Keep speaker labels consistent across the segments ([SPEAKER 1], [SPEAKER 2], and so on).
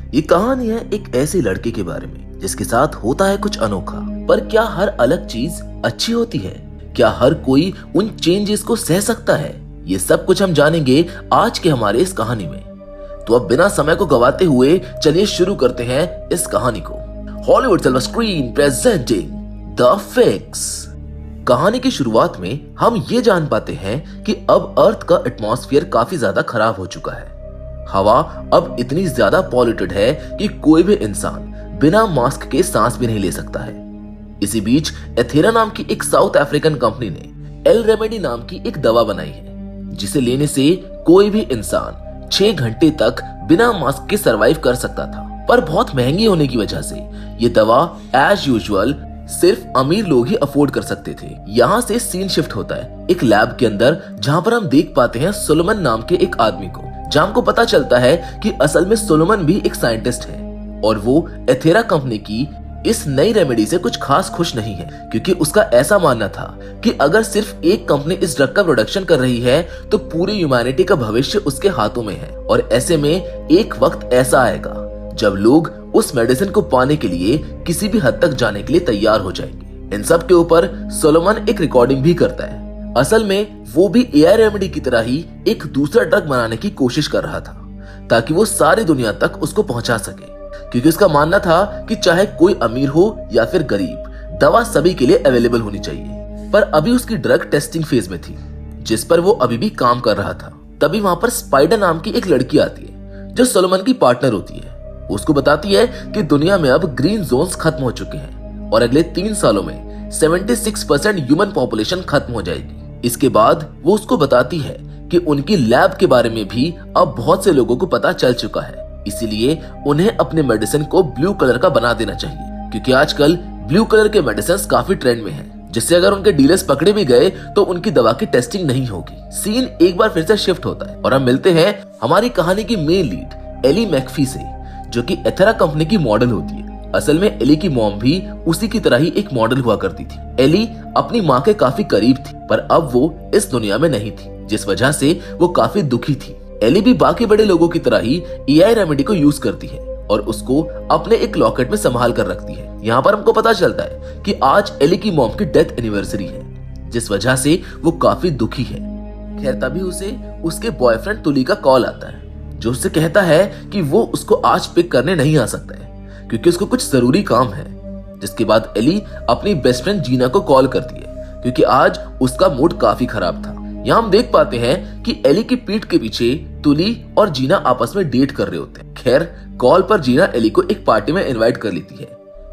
[SPEAKER 1] ये कहानी है एक ऐसे लड़के के बारे में जिसके साथ होता है कुछ अनोखा। पर क्या हर अलग चीज अच्छी होती है? क्या हर कोई उन चेंजेस को सह सकता है? ये सब कुछ हम जानेंगे आज के हमारे इस कहानी में। तो अब बिना समय को गवाते हुए चलिए शुरू करते हैं इस कहानी को। Hollywood silver screen presenting the fix. कहानी की शुरुआत में हम ये जान पाते हैं कि अब अर्थ का एटमॉस्फेयर काफी ज्यादा खराब हो चुका है। हवा अब इतनी ज्यादा पॉल्यूटेड है कि कोई भी इंसान बिना मास्क के सांस भी नहीं ले सकता है। इसी बीच एथेरा नाम की एक साउथ अफ्रीकन कंपनी ने एल रेमेडी नाम की एक दवा बनाई है, जिसे लेने से कोई भी इंसान 6 घंटे तक बिना मास्क के सरवाइव कर सकता था। पर बहुत महंगी होने की वजह से ये दवा एज यूजुअल सिर्फ अमीर लोग ही अफोर्ड कर सकते थे। यहाँ से सीन शिफ्ट होता है एक लैब के अंदर, जहाँ पर हम देख पाते हैं सोलोमन नाम के एक आदमी को, जहाँ हमको पता चलता है कि असल में सोलोमन भी एक साइंटिस्ट है और वो एथेरा कंपनी की इस नई रेमेडी से कुछ खास खुश नहीं है, क्योंकि उसका ऐसा मानना था कि अगर सिर्फ एक कंपनी इस ड्रग का प्रोडक्शन कर रही है तो पूरी ह्यूमैनिटी का भविष्य उसके हाथों में है। और ऐसे में एक वक्त ऐसा आएगा जब लोग उस मेडिसिन को पाने के लिए किसी भी हद तक जाने के लिए तैयार हो जाएंगे। इन सब के ऊपर सोलोमन एक रिकॉर्डिंग भी करता है। असल में वो भी एआई रेमेडी की तरह ही एक दूसरा ड्रग बनाने की कोशिश कर रहा था, ताकि वो सारी दुनिया तक उसको पहुंचा सके, क्योंकि उसका मानना था कि चाहे कोई अमीर हो या फिर गरीब, दवा सभी के लिए अवेलेबल होनी चाहिए। पर अभी उसकी ड्रग टेस्टिंग फेज में थी, जिस पर वो अभी भी काम कर रहा था। तभी वहां पर स्पाइडर नाम की एक लड़की आती है, जो सोलोमन की पार्टनर होती है। उसको बताती है कि दुनिया में अब ग्रीन जोन्स खत्म हो चुके हैं और अगले 3 सालों में 76% ह्यूमन पॉपुलेशन खत्म हो जाएगी। इसके बाद वो उसको बताती है कि उनकी लैब के बारे में भी अब बहुत से लोगों को पता चल चुका है, इसीलिए उन्हें अपने मेडिसिन को ब्लू कलर का बना देना चाहिए, क्योंकि आजकल ब्लू कलर के मेडिसिन काफी ट्रेंड में हैं, जिससे अगर उनके डीलर्स पकड़े भी गए तो उनकी दवा की टेस्टिंग नहीं होगी। सीन एक बार फिर से शिफ्ट होता है और हम मिलते हैं हमारी कहानी की मेन लीड एली मैकफी से, जो कि एथेरा कंपनी की मॉडल होती है। असल में एली की मॉम भी उसी की तरह ही एक मॉडल हुआ करती थी। एली अपनी माँ के काफी करीब थी, पर अब वो इस दुनिया में नहीं थी, जिस वजह से वो काफी दुखी थी। एली भी बाकी बड़े लोगों की तरह ही एआई रेमेडी को यूज करती है और उसको अपने एक लॉकेट में संभाल कर रखती है। यहाँ पर हमको पता चलता है कि आज एली की मॉम की डेथ एनिवर्सरी है, जिस वजह से वो काफी दुखी है। खैर तभी उसे उसके बॉयफ्रेंड तुली का कॉल आता है, जो उससे कहता है कि वो उसको आज पिक करने नहीं आ सकता है, क्योंकि उसको कुछ जरूरी काम है। जिसके बाद एली अपनी बेस्ट फ्रेंड जीना को कॉल करती है, क्योंकि आज उसका मूड काफी खराब था। यहाँ हम देख पाते हैं कि एली की पीठ के पीछे तुली और जीना आपस में डेट कर रहे होते हैं। खैर कॉल पर जीना एली को एक पार्टी में इनवाइट कर लेती है,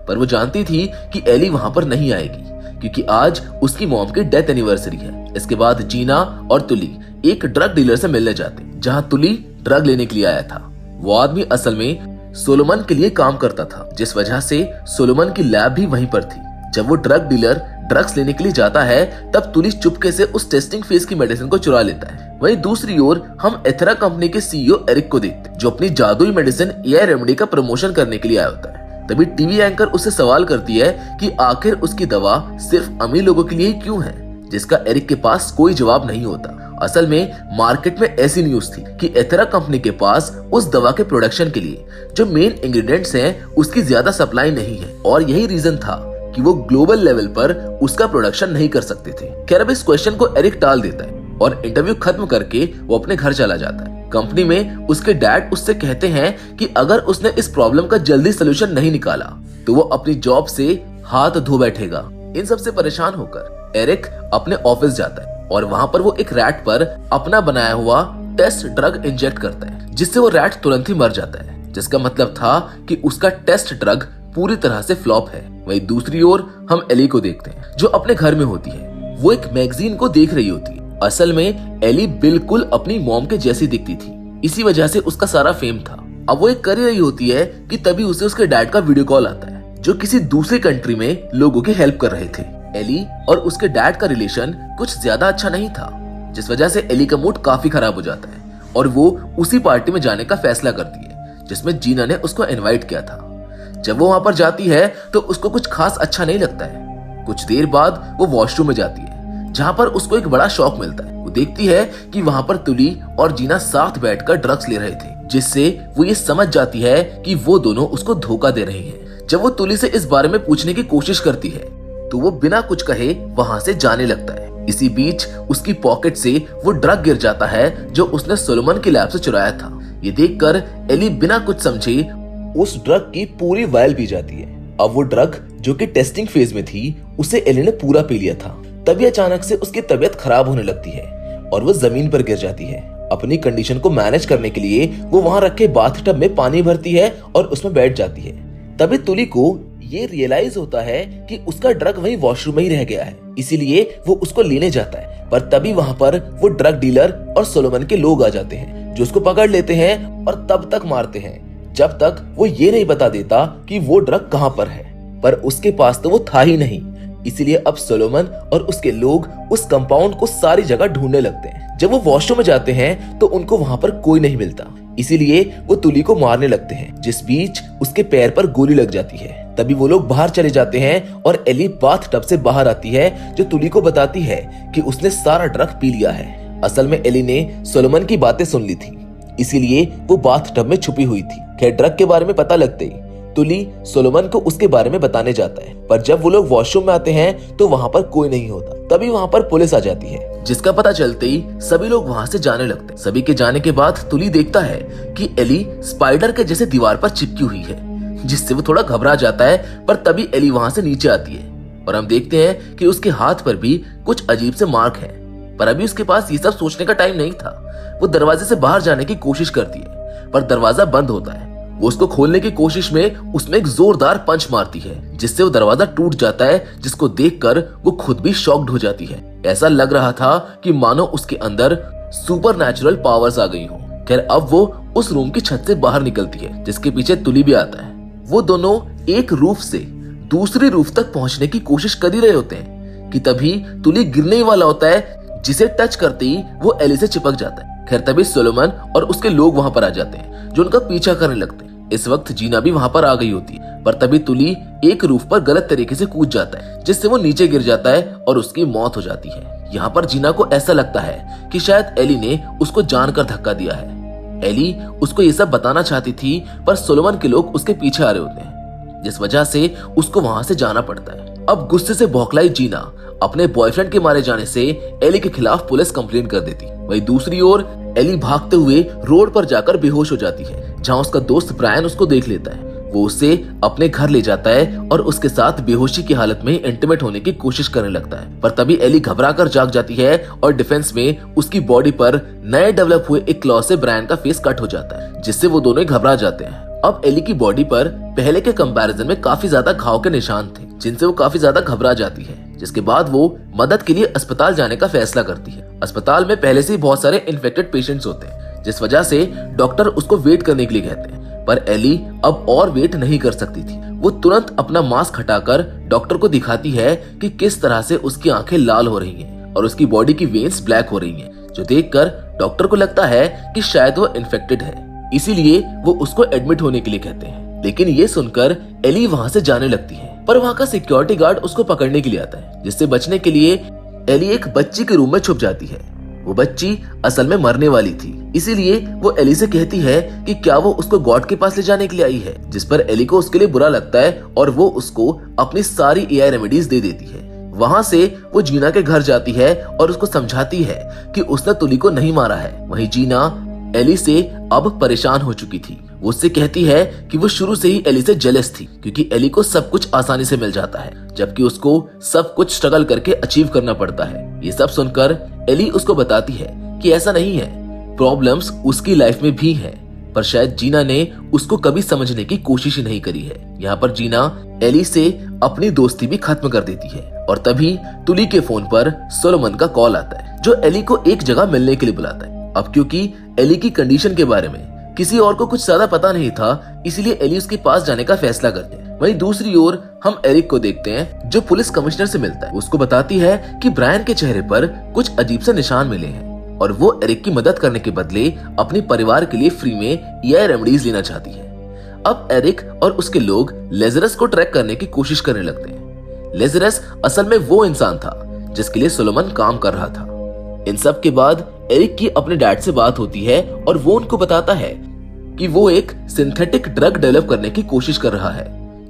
[SPEAKER 1] पर वो जानती थी कि एली वहां पर नहीं आएगी, क्योंकि आज उसकी मॉम की डेथ एनिवर्सरी है। इसके बाद जीना और तुली एक ड्रग डीलर से मिलने जाते हैं, जहाँ तुली ड्रग लेने के लिए आया था। वो आदमी असल में सोलोमन के लिए काम करता था, जिस वजह से सोलोमन की लैब भी वहीं पर थी। जब वो ड्रग डीलर ड्रग्स लेने के लिए जाता है, तब तुली चुपके से उस टेस्टिंग फेज की मेडिसिन को चुरा लेता है। वहीं दूसरी ओर हम एथेरा कंपनी के सीईओ एरिक को देखते हैं, जो अपनी जादुई मेडिसिन एआई रेमेडी का प्रमोशन करने के लिए आया होता है। तभी टीवी एंकर उससे सवाल करती है कि आखिर उसकी दवा सिर्फ अमीर लोगों के लिए क्यों है, जिसका एरिक के पास कोई जवाब नहीं होता। असल में मार्केट में ऐसी न्यूज थी कि एथेरा कंपनी के पास उस दवा के प्रोडक्शन के लिए जो मेन इंग्रेडिएंट्स हैं उसकी ज्यादा सप्लाई नहीं है, और यही रीजन था कि वो ग्लोबल लेवल पर उसका प्रोडक्शन नहीं कर सकते थे। खैर अब इस क्वेश्चन को एरिक टाल देता है और इंटरव्यू खत्म करके वो अपने घर चला जाता है। कंपनी में उसके डैड उससे कहते हैं कि अगर उसने इस प्रॉब्लम का जल्दी सोल्यूशन नहीं निकाला तो वो अपनी जॉब से हाथ धो बैठेगा। इन सबसे परेशान होकर एरिक अपने ऑफिस जाता है और वहां पर वो एक रैट पर अपना बनाया हुआ टेस्ट ड्रग इंजेक्ट करता है, जिससे वो रैट तुरंत ही मर जाता है, जिसका मतलब था कि उसका टेस्ट ड्रग पूरी तरह से फ्लॉप है। वहीं दूसरी ओर हम एली को देखते हैं, जो अपने घर में होती है। वो एक मैगजीन को देख रही होती है। असल में एली बिल्कुल अपनी मॉम के जैसी दिखती थी, इसी वजह से उसका सारा फेम था। अब वो एक कर रही होती है कि तभी उसे उसके डैड का वीडियो कॉल आता है, जो किसी दूसरी कंट्री में लोगों की हेल्प कर रहे थे। एली और उसके डैड का रिलेशन कुछ ज्यादा अच्छा नहीं था, जिस वजह से एली का मूड काफी खराब हो जाता है और वो उसी पार्टी में जाने का फैसला करती है, जिसमें जीना ने उसको इनवाइट किया था। जब वो वहां पर जाती है तो उसको कुछ खास अच्छा नहीं लगता है। कुछ देर बाद वो वॉशरूम में जाती है, जहां पर उसको एक बड़ा शॉक मिलता है। वो देखती है कि वहां पर तुली और जीना साथ बैठकर ड्रग्स ले रहे थे। जिससे वो ये समझ जाती है कि वो दोनों उसको धोखा दे रहे हैं। जब वो तुली से इस बारे में पूछने की कोशिश करती है तो वो बिना कुछ कहे वहां से जाने लगता है। इसी बीच उसकी पॉकेट से वो ड्रग गिर जाता है जो उसने सोलोमन की लैब से चुराया था। ये देखकर एली बिना कुछ समझे उस ड्रग की पूरी वायल पी जाती है। अब वो ड्रग जो कि टेस्टिंग फेज में थी उसे एली ने पूरा पी लिया था। तभी अचानक से उसकी तबीयत खराब होने लगती है और वो जमीन पर गिर जाती है। अपनी कंडीशन को मैनेज करने के लिए वो वहां रखे बाथटब में पानी भरती है और उसमें बैठ जाती है। तभी तुली को ये रियलाइज होता है कि उसका ड्रग वहीं वॉशरूम में ही रह गया है, इसीलिए वो उसको लेने जाता है। पर तभी वहां पर वो ड्रग डीलर और सोलोमन के लोग आ जाते हैं जो उसको पकड़ लेते हैं और तब तक मारते हैं जब तक वो ये नहीं बता देता कि वो ड्रग कहां पर है। पर उसके पास तो वो था ही नहीं, इसीलिए अब सोलोमन और उसके लोग उस कंपाउंड को सारी जगह ढूंढने लगते हैं। जब वो वॉशरूम में जाते हैं तो उनको वहां पर कोई नहीं मिलता, इसीलिए वो तुली को मारने लगते हैं, जिस बीच उसके पैर पर गोली लग जाती है। तभी वो लोग बाहर चले जाते हैं और एली बाथटब से बाहर आती है जो तुली को बताती है कि उसने सारा ड्रग पी लिया है। असल में एली ने सोलोमन की बातें सुन ली थी, इसीलिए वो बाथटब में छुपी हुई थी। खैर ड्रग के बारे में पता लगते ही तुली सोलोमन को उसके बारे में बताने जाता है। पर जब वो लोग वॉशरूम में आते हैं तो वहां पर कोई नहीं होता। तभी वहां पर पुलिस आ जाती है, जिसका पता चलते ही सभी लोग वहां से जाने लगते हैं। सभी के जाने के बाद तुली देखता है कि एली स्पाइडर के जैसे दीवार पर चिपकी हुई है, जिससे वो थोड़ा घबरा जाता है। पर तभी एली वहां से नीचे आती है और हम देखते हैं कि उसके हाथ पर भी कुछ अजीब से मार्क हैं। पर अभी उसके पास ये सब सोचने का टाइम नहीं था। वो दरवाजे से बाहर जाने की कोशिश करती है पर दरवाजा बंद होता है। वो उसको खोलने की कोशिश में उसमें एक जोरदार पंच मारती है, जिससे वो दरवाजा टूट जाता है, जिसको देखकर वो खुद भी शॉक्ड हो जाती है। ऐसा लग रहा था कि मानो उसके अंदर सुपरनैचुरल पावर्स आ गई हो। खैर अब वो उस रूम की छत से बाहर निकलती है, जिसके पीछे तुली भी आता है। वो दोनों एक रूफ से दूसरी रूफ तक पहुंचने की कोशिश कर ही रहे होते हैं कि तभी तुली गिरने ही वाला होता है, जिसे टच करते ही वो एली से चिपक जाता है। खैर तभी सोलोमन और उसके लोग वहां पर आ जाते हैं जो उनका पीछा करने लगते हैं। इस वक्त जीना भी वहां पर आ गई होती है, पर तभी तुली एक रूफ पर गलत तरीके से कूद जाता है, जिससे वो नीचे गिर जाता है और उसकी मौत हो जाती है। यहाँ पर जीना को ऐसा लगता है कि शायद एली ने उसको जानकर धक्का दिया है। एली उसको ये सब बताना चाहती थी पर सोलोमन के लोग उसके पीछे आ रहे होते हैं, जिस वजह से उसको वहां से जाना पड़ता है। अब गुस्से से बौखलाई जीना अपने बॉयफ्रेंड के मारे जाने से एली के खिलाफ पुलिस कंप्लेंट कर देती। वहीं दूसरी ओर एली भागते हुए रोड पर जाकर बेहोश हो जाती है, जहां उसका दोस्त ब्रायन उसको देख लेता है। वो उसे अपने घर ले जाता है और उसके साथ बेहोशी की हालत में इंटीमेट होने की कोशिश करने लगता है। पर तभी एली घबराकर जाग जाती है और डिफेंस में उसकी बॉडी पर नए डेवलप हुए एक क्लॉ से ब्रायन का फेस कट हो जाता है, जिससे वो दोनों घबरा जाते हैं। अब एली की बॉडी पर पहले के कंपैरिजन में काफी ज्यादा घाव के निशान थे, जिनसे वो काफी ज्यादा घबरा जाती है, जिसके बाद वो मदद के लिए अस्पताल जाने का फैसला करती है। अस्पताल में पहले से ही बहुत सारे इन्फेक्टेड पेशेंट्स होते हैं, जिस वजह से डॉक्टर उसको वेट करने के लिए कहते हैं। पर एली अब और वेट नहीं कर सकती थी। वो तुरंत अपना मास्क हटाकर डॉक्टर को दिखाती है कि किस तरह से उसकी आंखें लाल हो रही हैं और उसकी बॉडी की वेन्स ब्लैक हो रही हैं, जो देखकर डॉक्टर को लगता है कि शायद वो इन्फेक्टेड है, इसीलिए वो उसको एडमिट होने के लिए कहते हैं। लेकिन ये सुनकर एली वहां से जाने लगती है, पर वहां का सिक्योरिटी गार्ड उसको पकड़ने के लिए आता है, जिससे बचने के लिए एली एक बच्ची के रूम में छुप जाती है। वो बच्ची असल में मरने वाली थी, इसीलिए वो एली से कहती है कि क्या वो उसको गॉड के पास ले जाने के लिए आई है, जिस पर एली को उसके लिए बुरा लगता है और वो उसको अपनी सारी एआई रेमेडीज दे देती है। वहां से वो जीना के घर जाती है और उसको समझाती है कि उसने तुली को नहीं मारा है। वहीं जीना एली से अब परेशान हो चुकी थी। वो उससे कहती है कि वो शुरू से ही एली से जेलस थी, क्योंकि एली को सब कुछ आसानी से मिल जाता है, जबकि उसको सब कुछ स्ट्रगल करके अचीव करना पड़ता है। ये सब सुनकर एली उसको बताती है कि ऐसा नहीं है, प्रॉब्लम्स उसकी लाइफ में भी है, पर शायद जीना ने उसको कभी समझने की कोशिश ही नहीं करी है। यहाँ पर जीना एली से अपनी दोस्ती भी खत्म कर देती है और तभी तुली के फोन पर सोलोमन का कॉल आता है, जो एली को एक जगह मिलने के लिए बुलाता है। अब क्योंकि एली की कंडीशन के बारे में किसी और को कुछ ज्यादा पता नहीं था, इसलिए एली उसके पास जाने का फैसला करते हैं। वहीं दूसरी ओर हम एरिक को देखते हैं, जो पुलिस कमिश्नर से मिलता है। उसको बताती है कि ब्रायन के चेहरे पर कुछ अजीब से निशान मिले हैं और वो एरिक की मदद करने के बदले अपने परिवार के लिए फ्री में एआई रेमेडीज लेना चाहती है। अब एरिक और उसके लोग लेजरस को ट्रैक करने की कोशिश करने लगते हैं। लेजरस असल में वो इंसान था जिसके लिए सोलोमन काम कर रहा था। इन सब के बाद एरिक की अपने डैड से बात होती है और वो उनको बताता है कि वो एक सिंथेटिक ड्रग डेवलप करने की कोशिश कर रहा है,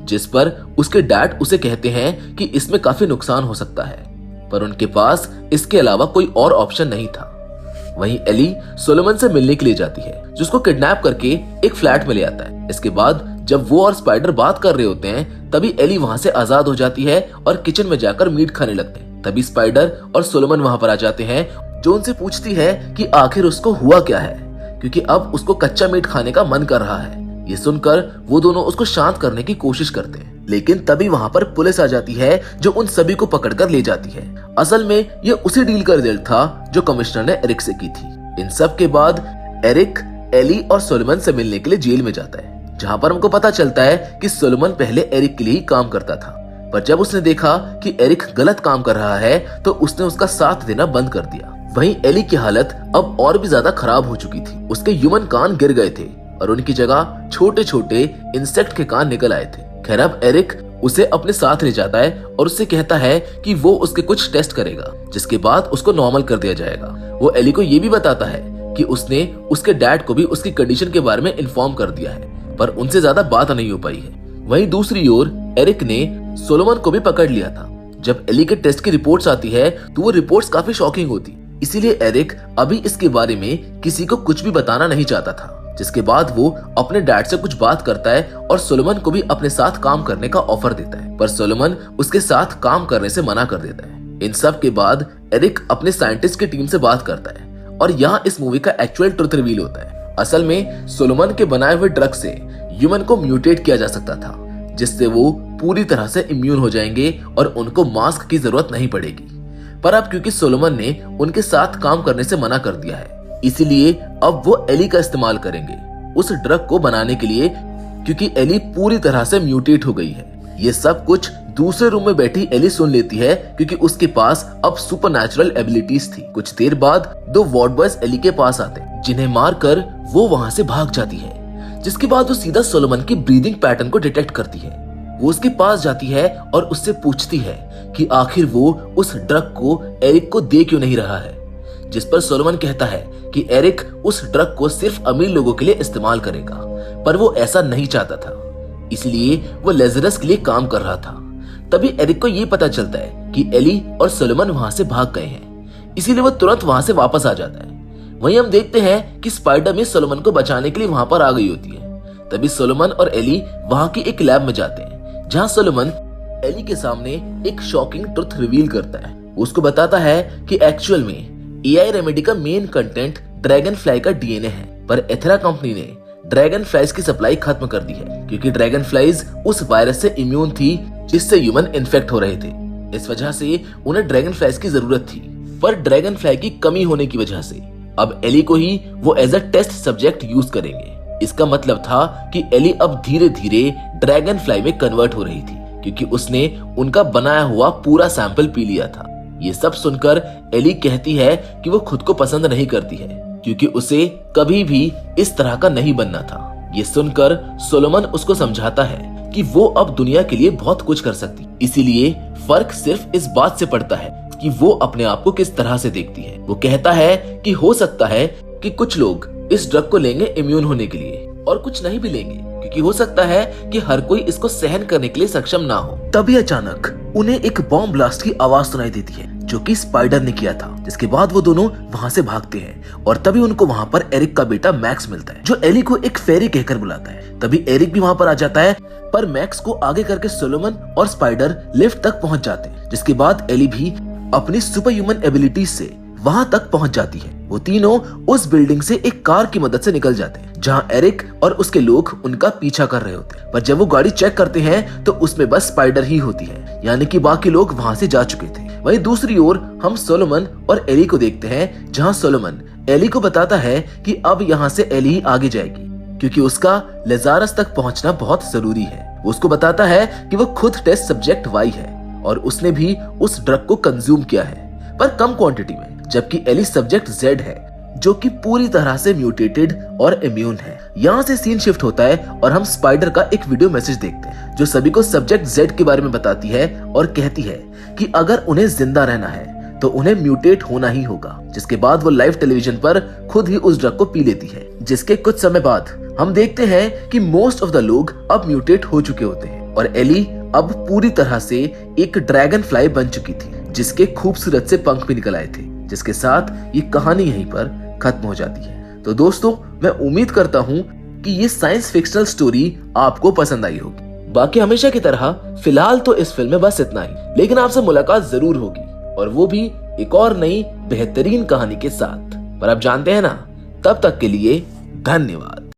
[SPEAKER 1] जिस पर उसके डैड उसे कहते हैं कि इसमें काफी नुकसान हो सकता है, पर उनके पास इसके अलावा कोई और ऑप्शन नहीं था। वहीं एली सोलोमन से मिलने के लिए जाती है, जिसको किडनैप करके एक फ्लैट में ले आता है। इसके बाद जब वो और स्पाइडर बात कर रहे होते हैं, तभी एली वहां से आजाद हो जाती है और किचन में जाकर मीट खाने लगते हैं। तभी स्पाइडर और सोलोमन वहां पर आ जाते हैं, जो उनसे पूछती है कि आखिर उसको हुआ क्या है, क्योंकि अब उसको कच्चा मीट खाने का मन कर रहा है। ये सुनकर वो दोनों उसको शांत करने की कोशिश करते हैं, लेकिन तभी वहां पर पुलिस आ जाती है, जो उन सभी को पकड़कर ले जाती है। असल में ये उसी डील का रिजल्ट था जो कमिश्नर ने एरिक से की थी। इन सब के बाद एरिक एली और सोलोमन से मिलने के लिए जेल में जाता है, जहाँ पर हमको पता चलता है कि सोलोमन पहले एरिक के लिए ही काम करता था, पर जब उसने देखा कि एरिक गलत काम कर रहा है तो उसने उसका साथ देना बंद कर दिया। वहीं एली की हालत अब और भी ज्यादा खराब हो चुकी थी। उसके ह्यूमन कान गिर गए थे और उनकी जगह छोटे छोटे इंसेक्ट के कान निकल आए थे। खैर अब एरिक उसे अपने साथ ले जाता है और उससे कहता है कि वो उसके कुछ टेस्ट करेगा, जिसके बाद उसको नॉर्मल कर दिया जाएगा। वो एली को ये भी बताता है कि उसने उसके डैड को भी उसकी कंडीशन के बारे में इन्फॉर्म कर दिया है, पर उनसे ज्यादा बात नहीं हो पाई है। वहीं दूसरी ओर एरिक ने सोलोमन को भी पकड़ लिया था। जब एली के टेस्ट की रिपोर्ट्स आती है तो वो रिपोर्ट्स काफी शॉकिंग होती, इसीलिए एरिक अभी इसके बारे में किसी को कुछ भी बताना नहीं चाहता था। जिसके बाद वो अपने डैड से कुछ बात करता है और सोलोमन को भी अपने साथ काम करने का ऑफर देता है, पर सोलोमन उसके साथ काम करने से मना कर देता है। इन सब के बाद एरिक अपने साइंटिस्ट की टीम से बात करता है और यहाँ इस मूवी का एक्चुअल ट्रुथ रिवील होता है। असल में सोलोमन के बनाए हुए ड्रग से ह्यूमन को म्यूटेट किया जा सकता था, जिससे वो पूरी तरह से इम्यून हो जाएंगे और उनको मास्क की जरूरत नहीं पड़ेगी। पर अब क्योंकि सोलोमन ने उनके साथ काम करने से मना कर दिया है, इसीलिए अब वो एली का इस्तेमाल करेंगे उस ड्रग को बनाने के लिए, क्योंकि एली पूरी तरह से म्यूटेट हो गई है। ये सब कुछ दूसरे रूम में बैठी एली सुन लेती है, क्योंकि उसके पास अब सुपरनैचुरल एबिलिटीज थी। कुछ देर बाद दो वार्ड बॉयज एली के पास आते हैं, जिन्हें मारकर वो वहां से भाग जाती है। जिसके बाद वो सीधा सोलोमन की ब्रीदिंग पैटर्न को डिटेक्ट करती है। वो उसके पास जाती है और उससे पूछती है कि आखिर वो उस ड्रग को एरिक को दे क्यों नहीं रहा है, जिस पर सोलोमन कहता है कि एरिक उस ड्रग को सिर्फ अमीर लोगों के लिए इस्तेमाल करेगा, पर वो ऐसा नहीं चाहता था, इसलिए वो लेज़रस के लिए काम कर रहा था। तभी एरिक को ये पता चलता है कि एली और सोलोमन वहां से भाग गए हैं, इसीलिए वो तुरंत वहां से वापस आ जाता है। वहीं हम देखते हैं कि स्पाइडर भी सोलोमन को बचाने के लिए वहां पर आ गई होती है। तभी सोलोमन और एली वहां की एक लैब में जाते हैं, जहां सोलोमन एली के सामने एक शॉकिंग ट्रुथ रिवील करता है। उसको बताता है कि एक्चुअल में एआई रेमेडी का मेन कंटेंट ड्रैगन फ्लाई का डीएनए है, पर एथेरा कंपनी ने ड्रैगन फ्लाइज की सप्लाई खत्म कर दी है, क्योंकि ड्रैगन फ्लाइज उस वायरस से इम्यून थी जिससे ह्यूमन इन्फेक्ट हो रहे थे। इस वजह से उन्हें ड्रैगन फ्लाइज की जरूरत थी, पर ड्रैगन फ्लाई की कमी होने की वजह से अब एली को ही वो as a test subject use करेंगे। इसका मतलब था कि एली अब धीरे धीरे ड्रैगन फ्लाई में कन्वर्ट हो रही थी, क्योंकि उसने उनका बनाया हुआ पूरा सैंपल पी लिया था। ये सब सुनकर एली कहती है कि वो खुद को पसंद नहीं करती है, क्योंकि उसे कभी भी इस तरह का नहीं बनना था। ये सुनकर सोलोमन उसको समझाता है कि वो अब दुनिया के लिए बहुत कुछ कर सकती, इसीलिए फर्क सिर्फ इस बात से पड़ता है कि वो अपने आप को किस तरह से देखती है। वो कहता है कि हो सकता है कि कुछ लोग इस ड्रग को लेंगे इम्यून होने के लिए और कुछ नहीं भी लेंगे, क्योंकि हो सकता है कि हर कोई इसको सहन करने के लिए सक्षम ना हो। तभी अचानक उन्हें एक बॉम्ब ब्लास्ट की आवाज सुनाई देती है, जो कि स्पाइडर ने किया था। जिसके बाद वो दोनों वहां से भागते हैं और तभी उनको वहां पर एरिक का बेटा मैक्स मिलता है, जो एली को एक फेरी कहकर बुलाता है। तभी एरिक भी वहां पर आ जाता है, पर मैक्स को आगे करके सोलोमन और स्पाइडर लिफ्ट तक पहुंच जाते हैं। जिसके बाद एली भी अपनी सुपर ह्यूमन एबिलिटीज से वहां तक पहुंच जाती है। वो तीनों उस बिल्डिंग से एक कार की मदद से निकल जाते हैं, जहां एरिक और उसके लोग उनका पीछा कर रहे होते हैं। पर जब वो गाड़ी चेक करते हैं तो उसमें बस स्पाइडर ही होती है, यानी कि बाकी लोग वहां से जा चुके थे। वहीं दूसरी ओर हम सोलोमन और एली को देखते हैं, जहां सोलोमन एली को बताता है कि अब यहाँ से एली ही आगे जाएगी, क्योंकि उसका लेज़ारस तक पहुंचना बहुत जरूरी है। वो उसको बताता है कि वो खुद टेस्ट सब्जेक्ट वाई है और उसने भी उस ड्रग को कंज्यूम किया है, पर कम क्वांटिटी में, जबकि एली सब्जेक्ट जेड है, जो कि पूरी तरह से म्यूटेटेड और इम्यून है। यहाँ से सीन शिफ्ट होता है और हम स्पाइडर का एक वीडियो मैसेज देखते हैं, जो सभी को सब्जेक्ट जेड के बारे में बताती है और कहती है कि अगर उन्हें जिंदा रहना है तो उन्हें म्यूटेट होना ही होगा, जिसके बाद वो लाइव टेलीविजन पर खुद ही उस ड्रग को पी लेती है। जिसके कुछ समय बाद हम देखते हैं कि मोस्ट ऑफ द लोग अब म्यूटेट हो चुके होते हैं और एली अब पूरी तरह से एक ड्रैगन फ्लाई बन चुकी थी, जिसके खूबसूरत से पंख भी निकल आए थे। जिसके साथ ये कहानी यहीं पर खत्म हो जाती है। तो दोस्तों, मैं उम्मीद करता हूँ कि ये साइंस फिक्शनल स्टोरी आपको पसंद आई होगी। बाकी हमेशा की तरह फिलहाल तो इस फिल्म में बस इतना ही, लेकिन आपसे मुलाकात जरूर होगी, और वो भी एक और नई बेहतरीन कहानी के साथ। पर आप जानते हैं ना, तब तक के लिए धन्यवाद।